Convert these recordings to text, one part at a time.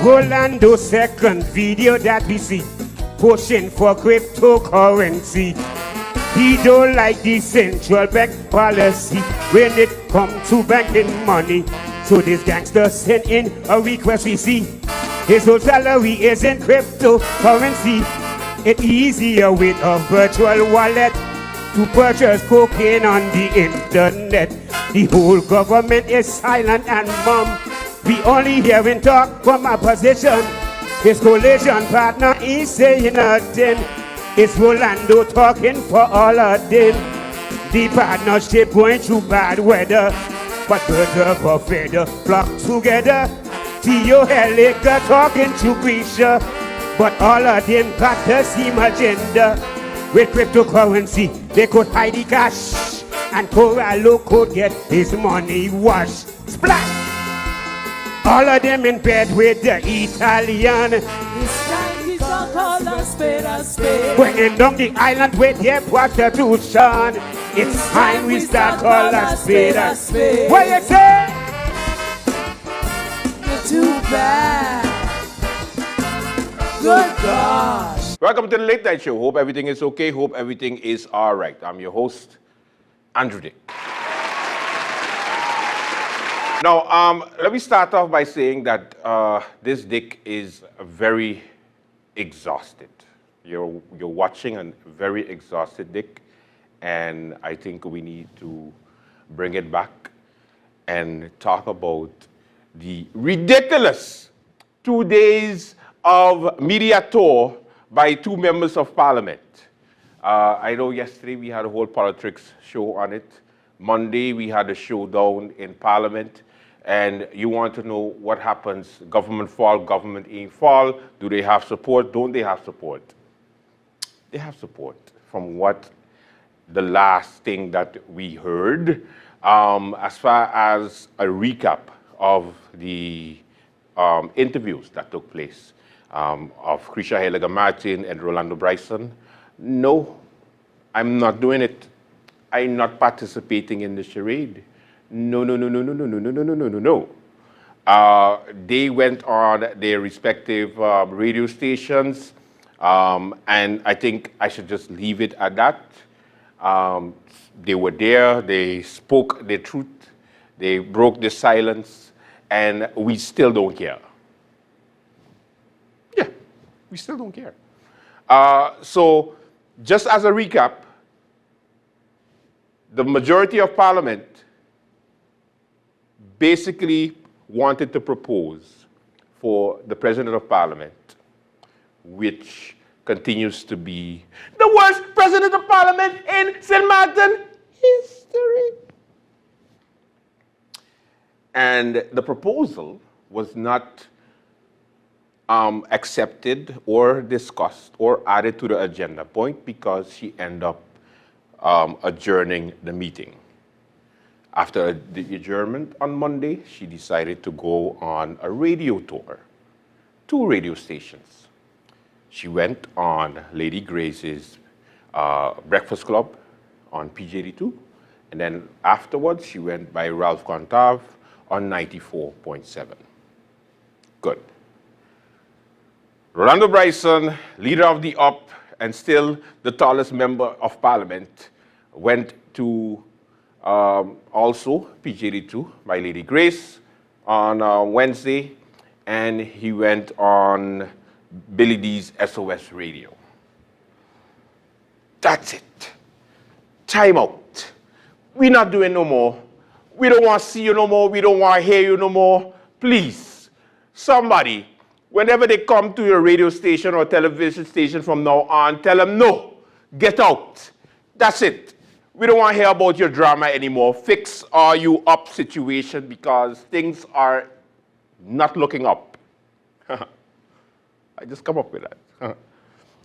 Rolando second video that we see pushing for cryptocurrency. He don't like the central bank policy when it comes to banking money. So this gangster sent in a request we see. His whole salary is in cryptocurrency. It's easier with a virtual wallet to purchase cocaine on the internet. The whole government is silent and mum. We only hearing talk from opposition. His coalition partner is saying nothing. It's Rolando talking for all of them. The partnership going through bad weather, but birds of a feather flock together. Theo Helica talking to Grisha, but all of them got the same agenda. With cryptocurrency, they could hide the cash, and Corallo could get his money washed. Splash! All of them in bed with the Italian. This time we don't call a spade a spade. Bringing down the island with their prostitution. It's time we start call a spade a spade. What you say? You're too bad. Good gosh. Welcome to the Late Night Show. Hope everything is okay. Hope everything is all right. I'm your host, Andrew Dick. Now, let me start off by saying that this Dick is very exhausted. You're watching a very exhausted Dick, and I think we need to bring it back and talk about the ridiculous 2 days of media tour by two members of parliament. I know yesterday we had a whole politics show on it. Monday we had a showdown in parliament. And you want to know what happens, government fall, government ain't fall, do they have support, don't they have support? They have support from what the last thing that we heard. As far as a recap of the interviews that took place of Krisha Heliga-Martin and Rolando Bryson, no, I'm not doing it. I'm not participating in the charade. No. They went on their respective radio stations, and I think I should just leave it at that. They were there, they spoke their truth, they broke the silence, and we still don't care. Yeah, we still don't care. So, just as a recap, the majority of parliament basically wanted to propose for the President of Parliament, which continues to be the worst President of Parliament in St. Martin history. And the proposal was not accepted or discussed or added to the agenda point because she ended up adjourning the meeting. After the adjournment on Monday, she decided to go on a radio tour, 2 radio stations. She went on Lady Grace's Breakfast Club on PJ82, and then afterwards she went by Ralph Contav on 94.7. Good. Rolando Bryson, leader of the UP and still the tallest member of parliament, went to also PJ82 by Lady Grace on Wednesday, and he went on Billy D's SOS Radio. That's it. Time out. We're not doing no more. We don't want to see you no more. We don't want to hear you no more. Please, somebody, whenever they come to your radio station or television station from now on, tell them no, get out. That's it. We don't want to hear about your drama anymore. Fix Are You Up situation because things are not looking up. I just come up with that.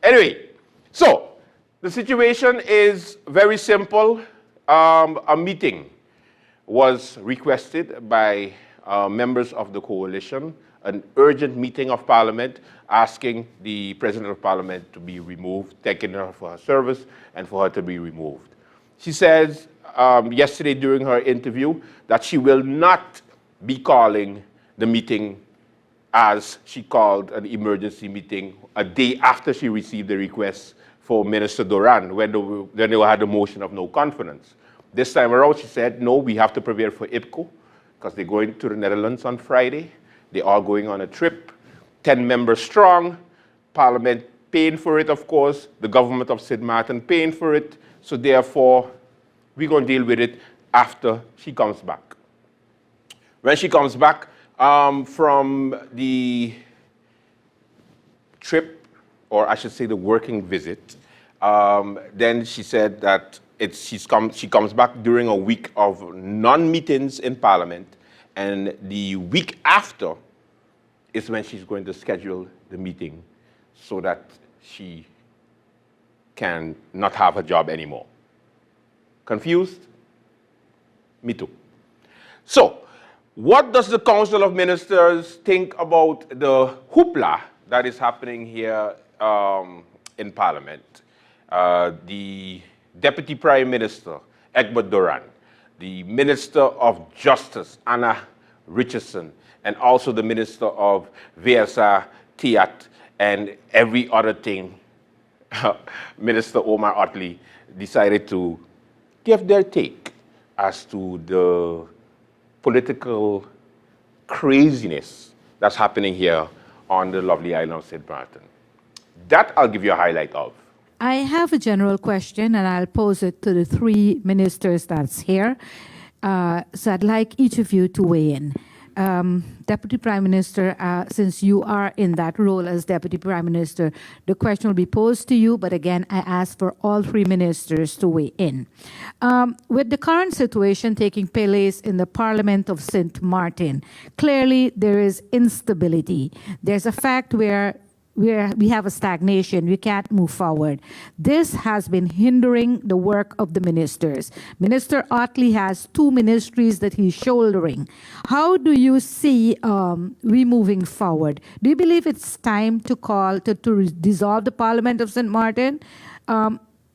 Anyway, so the situation is very simple. A meeting was requested by members of the coalition, an urgent meeting of Parliament asking the President of Parliament to be removed, thanking her for her service and for her to be removed. She says yesterday during her interview that she will not be calling the meeting as she called an emergency meeting a day after she received the request for Minister Doran when they had a motion of no confidence. This time around, she said, no, we have to prepare for IPCO because they're going to the Netherlands on Friday. They're all going on a trip, 10 members strong, Parliament paying for it, of course, the government of St. Martin paying for it. So therefore, we're going to deal with it after she comes back. When she comes back from the trip, or I should say the working visit, then she said that she comes back during a week of non-meetings in Parliament, and the week after is when she's going to schedule the meeting so that she can not have a job anymore. Confused? Me too. So, what does the Council of Ministers think about the hoopla that is happening here in Parliament? The Deputy Prime Minister, Egbert Doran, the Minister of Justice, Anna Richardson, and also the Minister of VSA, Tiat, and every other thing, Minister Omar Otley decided to give their take as to the political craziness that's happening here on the lovely island of St. Martin. That I'll give you a highlight of. I have a general question, and I'll pose it to the three ministers that's here. So I'd like each of you to weigh in. Deputy Prime Minister, since you are in that role as Deputy Prime Minister, the question will be posed to you, but again, I ask for all three ministers to weigh in. With the current situation taking place in the Parliament of St. Martin, clearly there is instability. There's a fact where we have a stagnation, we can't move forward. This has been hindering the work of the ministers. Minister Otley has 2 ministries that he's shouldering. How do you see we moving forward? Do you believe it's time to call to dissolve the Parliament of St. Martin?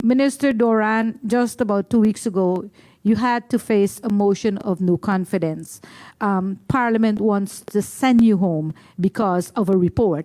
Minister Doran, just about 2 weeks ago, you had to face a motion of no confidence. Parliament wants to send you home because of a report.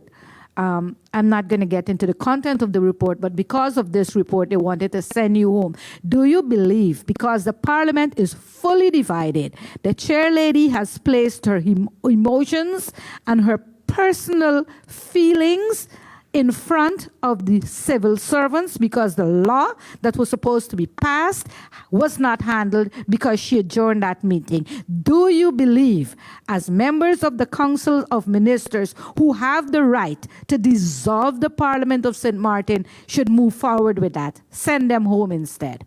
I'm not going to get into the content of the report, but because of this report, they wanted to send you home. Do you believe, because the Parliament is fully divided, the chair lady has placed her emotions and her personal feelings in front of the civil servants because the law that was supposed to be passed was not handled because she adjourned that meeting? Do you believe, as members of the Council of Ministers who have the right to dissolve the Parliament of St. Martin, should move forward with that? Send them home instead.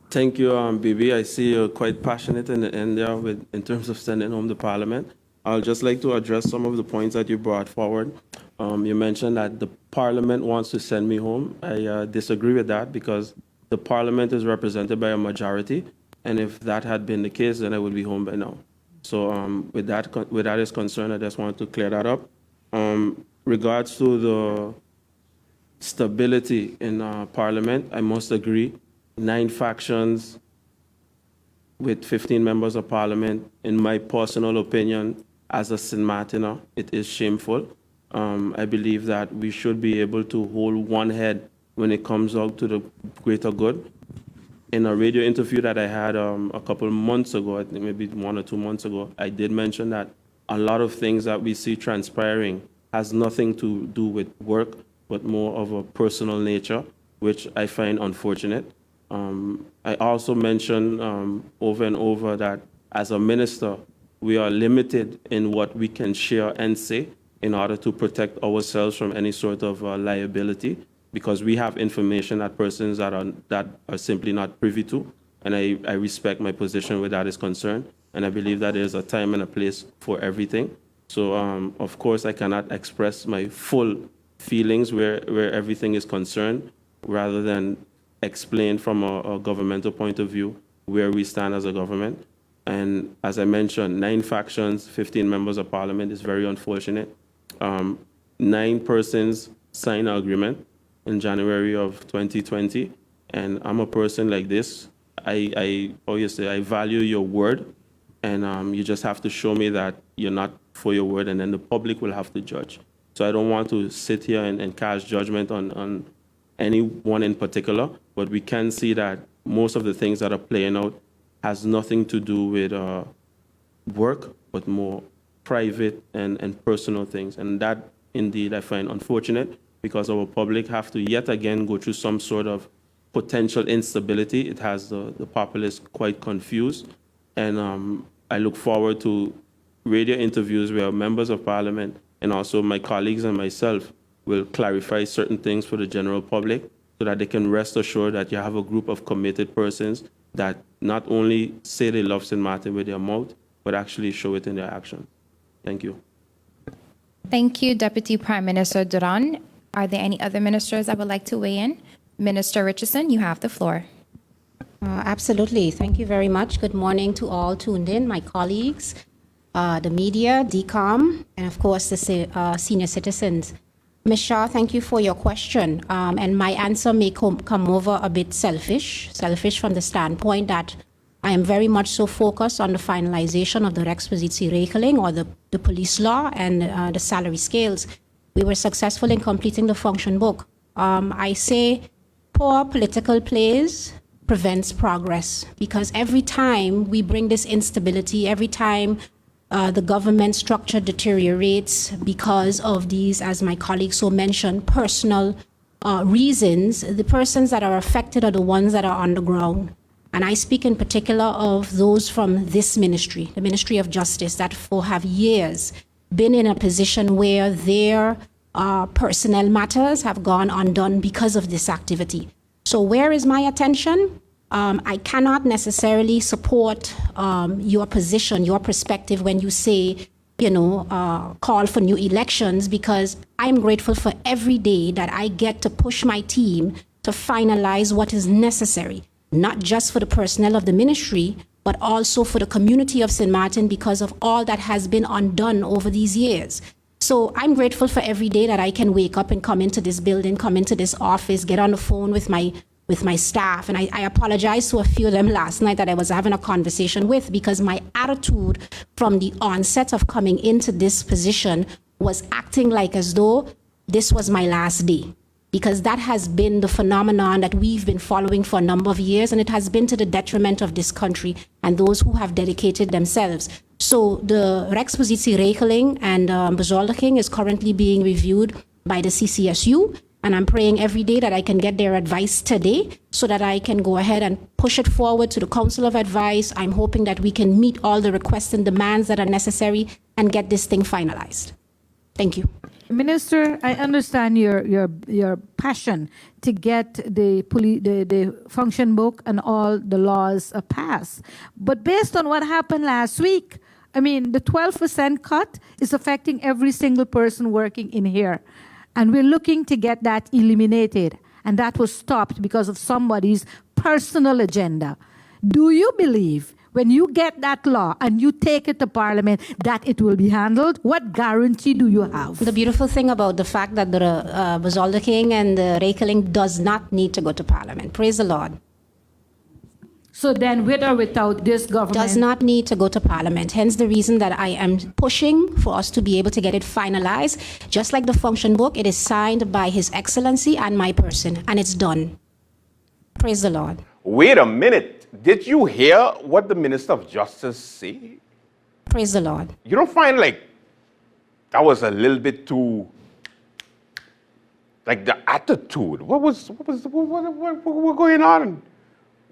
Thank you, Bibi. I see you're quite passionate in the end there in terms of sending home the Parliament. I'll just like to address some of the points that you brought forward. You mentioned that the Parliament wants to send me home. I disagree with that because the Parliament is represented by a majority, and if that had been the case, then I would be home by now. So with that is concerned, I just want to clear that up. Regards to the stability in Parliament, I must agree. 9 factions with 15 members of Parliament, in my personal opinion, as a St. Martiner, it is shameful. I believe that we should be able to hold one head when it comes out to the greater good. In a radio interview that I had a couple of months ago, I think maybe 1 or 2 months ago, I did mention that a lot of things that we see transpiring has nothing to do with work, but more of a personal nature, which I find unfortunate. I also mentioned over and over that as a minister, we are limited in what we can share and say in order to protect ourselves from any sort of liability, because we have information that persons that are simply not privy to, and I respect my position where that is concerned, and I believe that there's a time and a place for everything. So, of course, I cannot express my full feelings where everything is concerned, rather than explain from a governmental point of view where we stand as a government. And as I mentioned, 9 factions, 15 members of Parliament is very unfortunate. 9 persons signed an agreement in January of 2020, and I'm a person like this. I value your word, and you just have to show me that you're not for your word, and then the public will have to judge. So I don't want to sit here and cast judgment on anyone in particular, but we can see that most of the things that are playing out has nothing to do with work, but more private and personal things. And that, indeed, I find unfortunate because our public have to yet again go through some sort of potential instability. It has the populace quite confused. And I look forward to radio interviews where members of parliament and also my colleagues and myself will clarify certain things for the general public so that they can rest assured that you have a group of committed persons that not only say they love St. Martin with their mouth, but actually show it in their action. Thank you. Thank you, Deputy Prime Minister Duran. Are there any other ministers that would like to weigh in? Minister Richardson, you have the floor. Absolutely. Thank you very much. Good morning to all tuned in, my colleagues, the media, DCOM, and of course the senior citizens. Ms. Shah, thank you for your question. And my answer may come over a bit selfish from the standpoint that I am very much so focused on the finalization of the Rex Positi Regeling or the police law and the salary scales. We were successful in completing the function book. I say poor political plays prevents progress because every time we bring this instability, every time the government structure deteriorates because of these, as my colleague so mentioned, personal reasons, the persons that are affected are the ones that are on the ground. And I speak in particular of those from this ministry, the Ministry of Justice, that for have years been in a position where their personnel matters have gone undone because of this activity. So where is my attention? I cannot necessarily support your position, your perspective when you say, call for new elections, because I'm grateful for every day that I get to push my team to finalize what is necessary, not just for the personnel of the ministry, but also for the community of St. Martin because of all that has been undone over these years. So I'm grateful for every day that I can wake up and come into this building, come into this office, get on the phone with my staff. And I apologize to a few of them last night that I was having a conversation with, because my attitude from the onset of coming into this position was acting like as though this was my last day, because that has been the phenomenon that we've been following for a number of years, and it has been to the detriment of this country and those who have dedicated themselves. So the Rex Positi Regeling and bezoldiging is currently being reviewed by the CCSU, and I'm praying every day that I can get their advice today so that I can go ahead and push it forward to the Council of Advice. I'm hoping that we can meet all the requests and demands that are necessary and get this thing finalized. Thank you. Minister, I understand your passion to get the function book and all the laws passed. But based on what happened last week, I mean, the 12% cut is affecting every single person working in here. And we're looking to get that eliminated. And that was stopped because of somebody's personal agenda. Do you believe when you get that law and you take it to Parliament that it will be handled? What guarantee do you have? The beautiful thing about the fact that the bezoldiging and the regeling does not need to go to Parliament. Praise the Lord. So then, with or without this government? Does not need to go to Parliament. Hence the reason that I am pushing for us to be able to get it finalized. Just like the function book, it is signed by His Excellency and my person, and it's done. Praise the Lord. Wait a minute. Did you hear what the Minister of Justice said? Praise the Lord. You don't find like that was a little bit too, like the attitude? What was going on?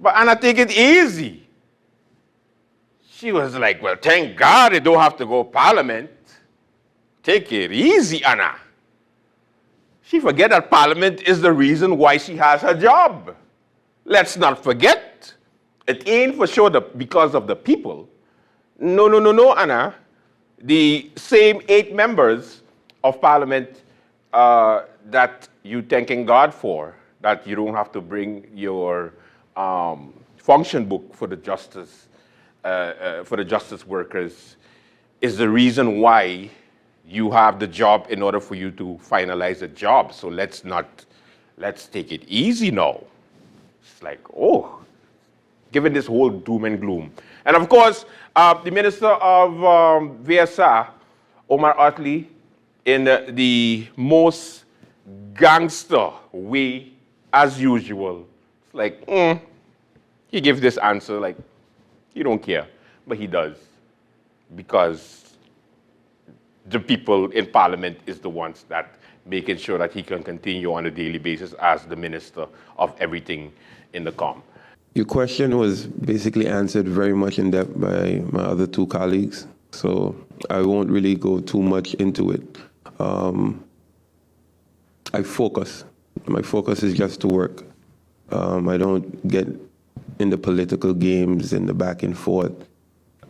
But Anna, take it easy. She was like, well, thank God they don't have to go Parliament. Take it easy, Anna. She forget that Parliament is the reason why she has her job. Let's not forget. It ain't for sure because of the people. No, Anna. The same 8 members of Parliament that you thanking God for, that you don't have to bring your function book for the justice workers, is the reason why you have the job in order for you to finalize the job. So let's take it easy now. It's like, oh, given this whole doom and gloom. And of course, the Minister of VSR, Omar Otley, in the most gangster way as usual. It's like, he gives this answer like, he don't care, but he does, because the people in Parliament is the ones that making sure that he can continue on a daily basis as the Minister of everything in the COM. Your question was basically answered very much in depth by my other two colleagues, so I won't really go too much into it. I focus. My focus is just to work. I don't get in the political games and the back and forth.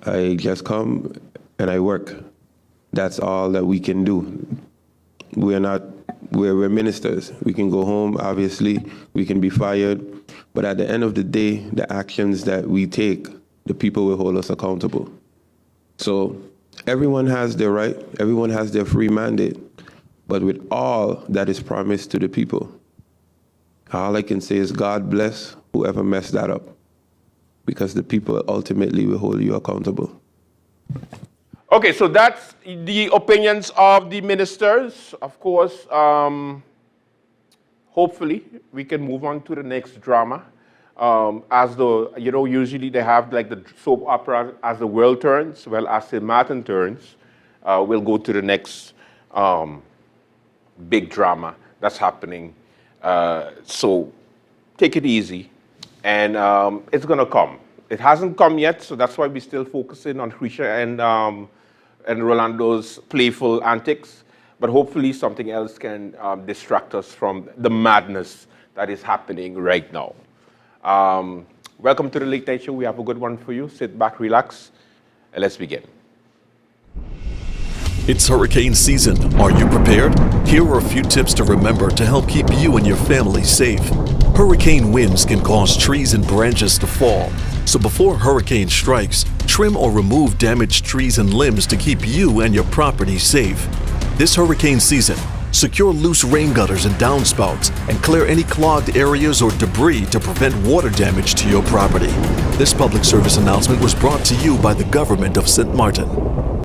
I just come and I work. That's all that we can do. We're ministers. We can go home, obviously, we can be fired, but at the end of the day, the actions that we take, the people will hold us accountable. So everyone has their right, everyone has their free mandate, but with all that is promised to the people, all I can say is God bless whoever messed that up, because the people ultimately will hold you accountable. Okay, so that's the opinions of the ministers. Of course, hopefully we can move on to the next drama. As the, usually they have like the soap opera as the world turns, well, as St. Martin turns, we'll go to the next big drama that's happening. So take it easy, and it's gonna come. It hasn't come yet, so that's why we're still focusing on Krisha and Rolando's playful antics, but hopefully something else can distract us from the madness that is happening right now. Welcome to the Late Night Show. We have a good one for you. Sit back, relax, and let's begin. It's hurricane season. Are you prepared? Here are a few tips to remember to help keep you and your family safe. Hurricane winds can cause trees and branches to fall. So before hurricane strikes, trim or remove damaged trees and limbs to keep you and your property safe. This hurricane season, secure loose rain gutters and downspouts and clear any clogged areas or debris to prevent water damage to your property. This public service announcement was brought to you by the government of St. Martin.